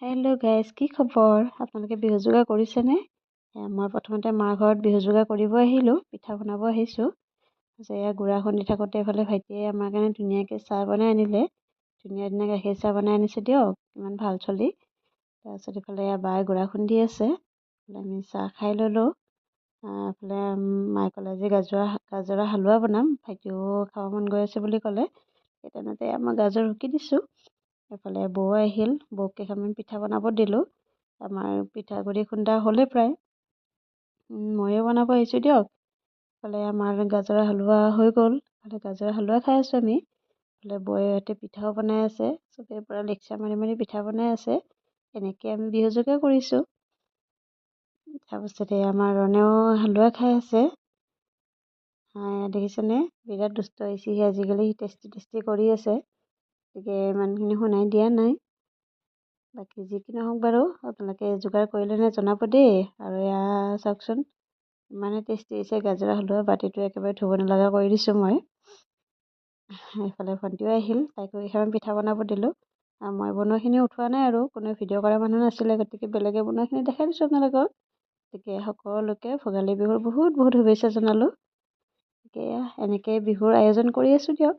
Hello' guys, কি খবৰ? আপোনালোকে বিহু যোগাৰ কৰিছেনে? মই প্ৰথমতে মাৰ ঘৰত বিহু যোগাৰ কৰিব আহিলোঁ, পিঠা বনাব আহিছোঁ। এয়া গুড়া খুন্দি থাকোঁতে এইফালে ভাইটিয়ে আমাৰ কাৰণে ধুনীয়াকৈ চাহ বনাই আনিলে। ধুনীয়া ধুনীয়া গাখীৰ চাহ বনাই আনিছে দিয়ক, ইমান ভাল চলি। তাৰপিছত এইফালে বায়ে গুড়া খুন্দি আছে, আমি চাহ খাই ল'লোঁ। এইফালে মায়ে ক'লে যে গাজৰৰ হালোৱা বনাম, ভাইটিও খাব মন গৈ আছে বুলি ক'লে। সেই তেনেতে মই গাজৰ ৰুকি দিছোঁ। এইফালে বৌ আহিল, বৌক কেইখনমান পিঠা বনাব দিলোঁ। আমাৰ পিঠাগুড়ি খুন্দা হ'লেই প্ৰায়, ময়ো বনাব আহিছোঁ দিয়ক। এইফালে আমাৰ গাজৰৰ হালোৱা হৈ গ'ল, গাজৰৰ হালোৱা খাই আছোঁ আমি। এইফালে বৌয়ে ইয়াতে পিঠাও বনাই আছে, চবেই পূৰা লেকচাৰ মাৰি মাৰি পিঠা বনাই আছে। এনেকৈ আমি বিহু যোগাৰ কৰিছোঁ। তাৰপিছতে আমাৰ ৰণেও হালোৱা খাই আছে। দেখিছেনে, বিৰাট দুষ্ট হৈছে সি আজিকালি, টেষ্টি টেষ্টি কৰি আছে। গতিকে ইমানখিনি শুনাই দিয়া নাই। বাকী যি কি নহওক বাৰু, আপোনালোকে যোগাৰ কৰিলেনে জনাব দেই। আৰু এয়া চাওকচোন, ইমানে টেষ্টি হৈছে গাজৰৰ হালোৱা, বাতিটো একেবাৰে ধুব নলগা কৰি দিছোঁ মই। এইফালে ভণ্টিও আহিল, তাইকো কেইখনমান পিঠা বনাব দিলোঁ। মই বনোৱাখিনি উঠোৱা নাই আৰু, কোনো ভিডিঅ' কৰা মানুহ নাছিলে, গতিকে বেলেগে বনোৱাখিনি দেখাই দিছোঁ আপোনালোকক। গতিকে সকলোকে ভোগালী বিহুৰ বহুত বহুত শুভেচ্ছা জনালোঁ। গতিকে এনেকৈ বিহুৰ আয়োজন কৰি আছোঁ দিয়ক।